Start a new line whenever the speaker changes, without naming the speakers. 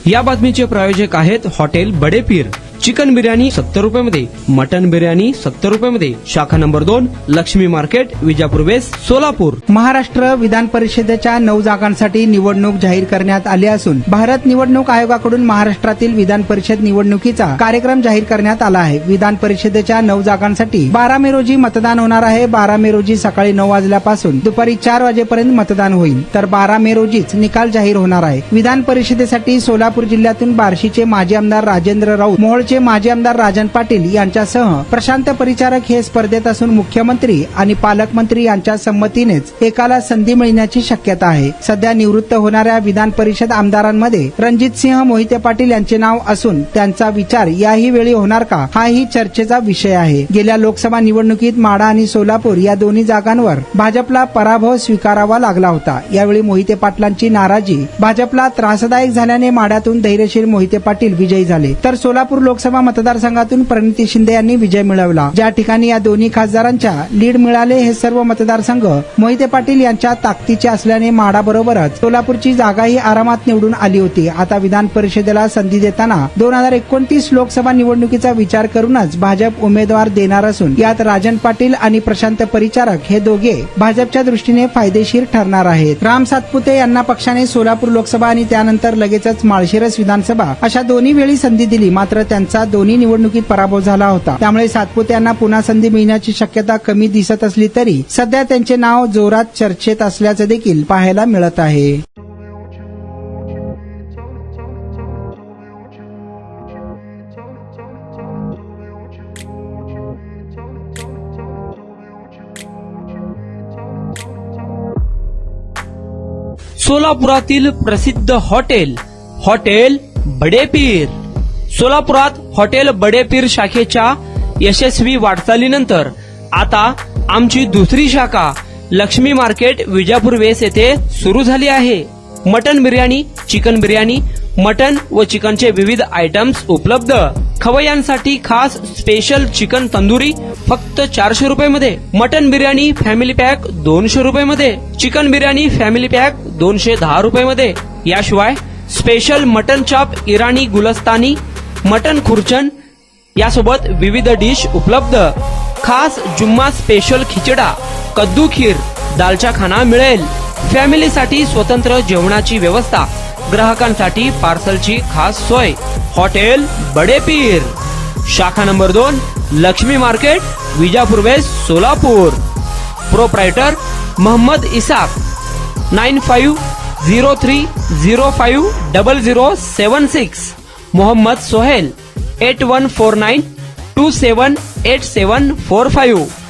या बातमीचे प्रायोजक आहेत हॉटेल बडे पीर। चिकन बिर्याणी 70 रुपयामध्ये, मटन बिर्याणी 70 रुपयामध्ये। शाखा number 2, Lakshmi market, Vijapur west, Solapur.
Maharashtra विधान परिषदेच्या 9 जागांसाठी निवडणूक जाहीर करण्यात आली असून भारत निवडणूक आयोगाकडून महाराष्ट्रातील विधान परिषद निवडणुकीचा कार्यक्रम जाहीर करण्यात आला आहे। विधान परिषदेच्या 9 जागांसाठी 12 मे रोजी मतदान होणार आहे। 12 मे रोजी सकाळी 9 वाजल्यापासून दुपारी 4 वाजेपर्यंत मतदान होईल, तर 12 मे रोजीच निकाल जाहीर होणार आहे। विधान परिषदेसाठी सोलापूर जिल्ह्यातून बार्शीचे माजी आमदार राजेंद्र राऊत, मोहोळचे माजी आमदार राजन पाटील यांच्यासह प्रशांत परिचारक हे स्पर्धेत असून मुख्यमंत्री आणि पालकमंत्री यांच्या संमतीनेच एकाला संधी मिळण्याची शक्यता आहे। सध्या निवृत्त होणाऱ्या विधान परिषद आमदारांमध्ये रणजित सिंह मोहिते पाटील यांचे नाव असून त्यांचा विचार याही वेळी होणार का, हाही चर्चेचा विषय आहे। गेल्या लोकसभा निवडणुकीत माढा आणि सोलापूर या दोन्ही जागांवर भाजपला पराभव स्वीकारावा लागला होता। यावेळी मोहिते पाटलांची नाराजी भाजपला त्रासदायक झाल्याने माढ्यातून धैर्यशील मोहिते पाटील विजयी झाले, तर सोलापूर लोकसभा मतदारसंघातून प्रणिती शिंदे यांनी विजय मिळवला। ज्या ठिकाणी या दोन्ही खासदारांच्या लीड मिळाले हे सर्व मतदारसंघ मोहिते पाटील यांच्या ताकदीचे असल्याने माढा बरोबरच सोलापूरची जागाही आरामात निवडून आली होती। आता विधान परिषदेला संधी देताना 2029 लोकसभा निवडणुकीचा विचार करूनच भाजप उमेदवार देणार असून यात राजन पाटील आणि प्रशांत परिचारक हे दोघे भाजपच्या दृष्टीने फायदेशीर ठरणार आहेत। राम सातपुते यांना पक्षाने सोलापूर लोकसभा आणि त्यानंतर लगेचच माळशिरस विधानसभा अशा दोन्ही वेळी संधी दिली, मात्र त्यांचा दोन्ही निवडणुकीत पराभव झाला होता। त्यामुळे सातपुते यांना पुन्हा संधी मिळण्याची शक्यता कमी दिसत असली तरी सध्या त्यांचे नाव जोरात चर्चेत असल्याचे देखील पाहायला मिळत आहे।
सोलापुरातील प्रसिद्ध हॉटेल हॉटेल बडे पीर। सोलापुरात हॉटेल बडे पीर शाखेच्या यशस्वी वाटचालीनंतर आता आमची दुसरी शाखा लक्ष्मी मार्केट, विजापूर वेस्ट येथे सुरू झाली आहे। Mutton biryani, chicken biryani, mutton व चिकनचे विविध आयटम्स उपलब्ध। खवय्यांसाठी खास स्पेशल चिकन तंदुरी फक्त 400 रुपयामध्ये, मटन बिर्याणी फॅमिली पॅक 200 रुपयामध्ये, चिकन बिर्याणी फॅमिली पॅक 210 रुपयामध्ये। याशिवाय स्पेशल मटन चॉप, इराणी गुलस्तानी, मटन खुर्चन यासोबत विविध डिश उपलब्ध। खास जुम्मा स्पेशल खिचडा, कद्दू खीर, दालचा खाना मिळेल। फॅमिलीसाठी स्वतंत्र जेवणाची व्यवस्था, ग्राहकांसाठी पार्सलची खास सोय। हॉटेल बडे पीर, शाखा number 2, Lakshmi market, Vijapur west, Solapur. Proprietor Mohammed Isaq, 9503050076। Mohammed Sohail, 8149278745।